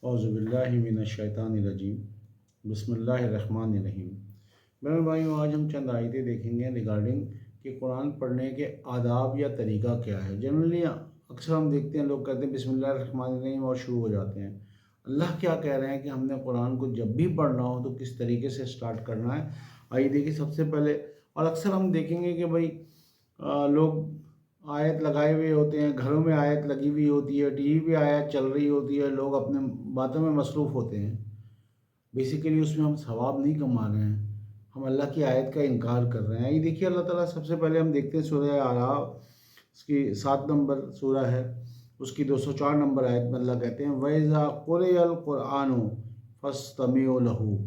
औज़ुबिल्लाहिमिनश्शैतानिर्रजीम बिस्मिल्लाहिर्रहमानिर्रहीम। मेरे भाइयों, आज हम चंद आयतें देखेंगे रिगार्डिंग कि कुरान पढ़ने के आदाब या तरीका क्या है। जनरली अक्सर हम देखते हैं लोग कहते हैं बिस्मिल्लाहिर्रहमानिर्रहीम और शुरू हो जाते हैं। अल्लाह क्या कह रहे हैं कि हमने कुरान को जब भी पढ़ना हो तो किस तरीके से स्टार्ट करना है। आइए देखिए, सबसे पहले और अक्सर हम देखेंगे कि भाई लोग आयत लगाए हुए होते हैं, घरों में आयत लगी हुई होती है, टीवी पे आयत चल रही होती है, लोग अपने बातों में मसरूफ़ होते हैं। बेसिकली उसमें हम सवाब नहीं कमा रहे हैं, हम अल्लाह की आयत का इनकार कर रहे हैं। ये देखिए, अल्लाह ताला सबसे पहले हम देखते हैं सूरह आराफ, उसकी 7 नंबर सूरह है, उसकी 204 नंबर आयत में अल्लाह कहते हैं वइज़ा क़ुरिअल क़ुरआनु फ़स्तमिऊ लहू,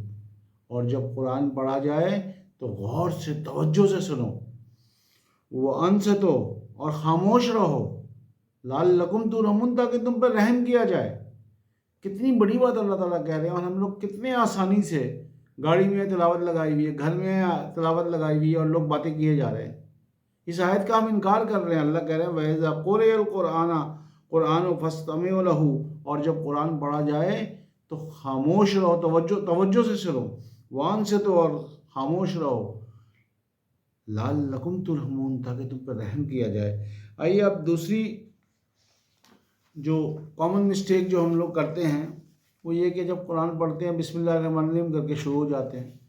और जब कुरान पढ़ा जाए तो गौर से तवज्जो से सुनो, वो अनसतो और ख़ामोश रहो, लअल्लकुम तुरहमून, ताकि तुम पर रहम किया जाए। कितनी बड़ी बात अल्लाह ताला कह रहे हैं, और हम लोग कितने आसानी से गाड़ी में तिलावत लगाई हुई है, घर में तिलावत लगाई हुई है और लोग बातें किए जा रहे हैं। इस आयत का हम इनकार कर रहे हैं। अल्लाह कह रहे हैं वइज़ा क़ुरिअल क़ुरआनु फ़स्तमिऊ लहू, और जब कुरान पढ़ा जाए तो खामोश रहो, तवज्जो से सुनो, वानसितो, और खामोश रहो, लअल्लकुम तुरहमून, ताकि तुम पर रहम किया जाए। आइए अब दूसरी जो कॉमन मिस्टेक जो हम लोग करते हैं वो ये कि जब कुरान पढ़ते हैं बिस्मिल्लाहिर्रहमानिर्रहीम करके शुरू हो जाते हैं।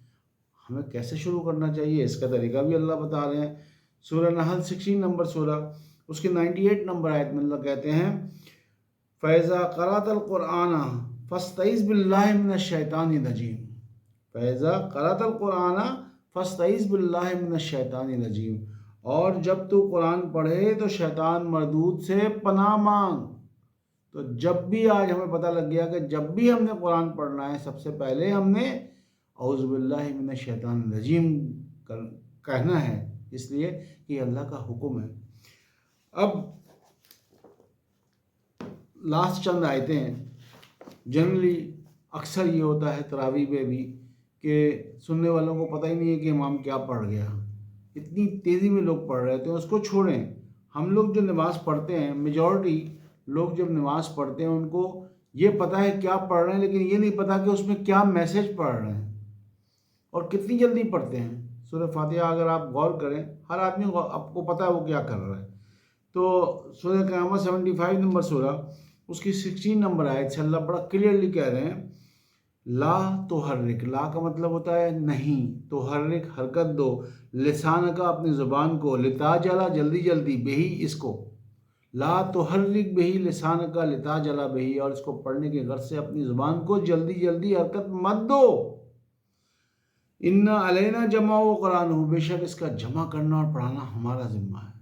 हमें कैसे शुरू करना चाहिए इसका तरीका भी अल्लाह बता रहे हैं। सूरह नहल 16 नंबर सूरह, उसके 98 नंबर आयत में अल्लाह कहते हैं फ़ैज़ा क़राअतल क़ुरआन फ़स्तइज़ बिल्लाहि मिनश्शैतानिर्रजीम, फ़ैज़ा क़राअतल क़ुरआन फ़स्तइज़ बिल्लाहि मिनश्शैतानिर्रजीम, और जब तू कुरान पढ़े तो शैतान मरदूद से पनाह मांग। तो जब भी आज हमें पता लग गया कि जब भी हमने कुरान पढ़ना है सबसे पहले हमने औज़ु बिल्लाहि मिनश्शैतानिर्रजीम कहना है, इसलिए कि अल्लाह का हुक्म है। अब लास्ट चंद आयतें हैं। जनरली अक्सर ये होता है तरावी में भी कि सुनने वालों को पता ही नहीं है कि इमाम क्या पढ़ गया, इतनी तेज़ी में लोग पढ़ रहे थे। उसको छोड़ें, हम लोग जो नमाज़ पढ़ते हैं, मेजॉरिटी लोग जब नमाज़ पढ़ते हैं उनको ये पता है क्या पढ़ रहे हैं, लेकिन ये नहीं पता कि उसमें क्या मैसेज पढ़ रहे हैं और कितनी जल्दी पढ़ते हैं। सूरह फातिहा अगर आप गौर करें, हर आदमी आपको पता है वो क्या कर रहा है। तो सूरह क़यामत 75 नंबर सूरह, उसकी 16 नंबर आयत से अल्लाह बड़ा क्लियरली कह रहे हैं ला तुहर्रिक, ला का मतलब होता है नहीं, तुहर्रिक हरकत दो, लिसान का अपनी ज़ुबान को, लिताजला जल्दी जल्दी, बेही इसको, ला तुहर्रिक बेही लिसान का लिताजला बेही, और इसको पढ़ने के गर्ज से अपनी ज़ुबान को जल्दी जल्दी हरकत मत दो। इन्ना अलैना जमा व कुरान हो, बेशक इसका जमा करना और पढ़ाना हमारा ज़िम्मा है।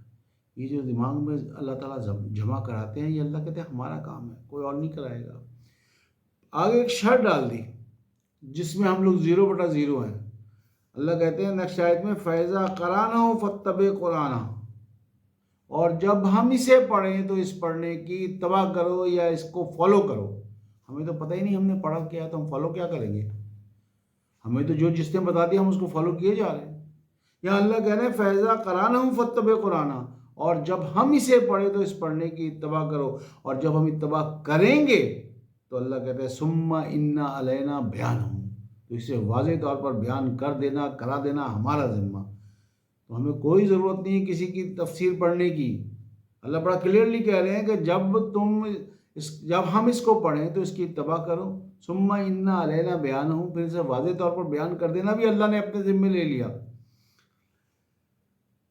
ये जो दिमाग में अल्लाह ताला जमा कराते हैं, ये अल्लाह कहते हैं हमारा काम है, कोई और नहीं कराएगा। आगे एक शर्त डाल दी जिसमें हम लोग 0/0 हैं। अल्लाह कहते हैं नेक्स्ट आयत में फ़ैज़ा क़राना फ़त्तबि क़ुराना, और जब हम इसे पढ़ें तो इस पढ़ने की इत्तबा करो या इसको फॉलो करो। हमें तो पता ही नहीं हमने पढ़ा क्या है, तो हम फॉलो क्या करेंगे? हमें तो जो जिसने बता दिया हम उसको फॉलो किए जा रहे हैं। यहाँ अल्लाह कह रहे हैं फ़ैज़ा क़राना फ़त्तबि क़ुराना, और जब हम इसे पढ़ें तो इस पढ़ने की इत्तबा करो, और जब हम इत्तबा करेंगे तो अल्लाह कहते हैं सुम्मा इन्ना अलैना बयानहू, तो इसे वाज़ेह तौर पर बयान कर देना, करा देना हमारा ज़िम्मा। तो हमें कोई ज़रूरत नहीं है किसी की तफसीर पढ़ने की। अल्लाह बड़ा क्लियरली कह रहे हैं कि जब हम इसको पढ़ें तो इसकी इत्तबा करो, सुम्मा इन्ना अलैना बयानहू, फिर इसे वाज़ेह तौर पर बयान कर देना भी अल्लाह ने अपने ज़िम्मे ले लिया।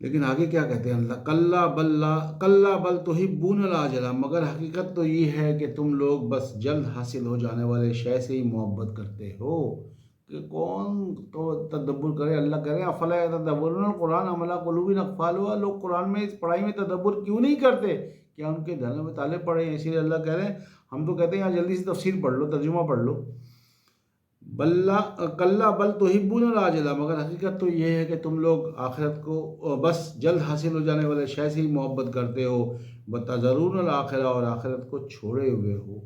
लेकिन आगे क्या कहते हैं अल्लाह, कल्ला बल तुहिब्बूनल आजिला, मगर हकीकत तो ये है कि तुम लोग बस जल्द हासिल हो जाने वाले शय से ही मोहब्बत करते हो। कि कौन तो तदब्बुर करे। अल्लाह कह रहे हैं अफला यतदब्बुरुनल कुरान अम अला कुलूबिन अक़फ़ालुहा, लोग कुरान में इस पढ़ाई में तदब्बुर क्यों नहीं करते, क्या उनके दिलों में ताले पड़े हैं? इसीलिए अल्लाह कह रहे हैं हम तो कहते हैं यार जल्दी से तफसीर पढ़ लो, तर्जुमा पढ़ लो। कल्ला बल तुहिब्बूनल आजिला, मगर हकीकत तो ये है कि तुम लोग आखिरत को बस जल्द हासिल हो जाने वाले शय से ही मोहब्बत करते हो, बतज़रूनल आखिरा, और आखिरत को छोड़े हुए हो।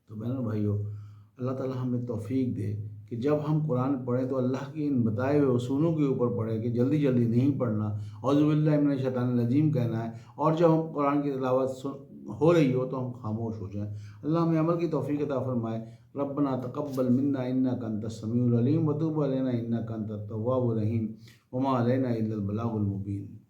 तो बहनों भाइयों, अल्लाह ताला हमें तौफीक दे कि जब हम कुरान पढ़ें तो अल्लाह के इन बताए हुए उसूलों के ऊपर पढ़ें कि जल्दी जल्दी नहीं पढ़ना, औज़ु बिल्लाहि मिनश शैतानिर रजीम कहना है। और जब हम कुरान की तिलावत ہو رہی ہو تو ہم خاموش ہو جائیں۔ اللہ ہمیں عمل کی توفیق عطا فرمائے۔ ربنا تقبل منا انک انت السمیع العلیم وتب علینا انک انت التواب الرحیم وما علینا الا البلاغ المبین۔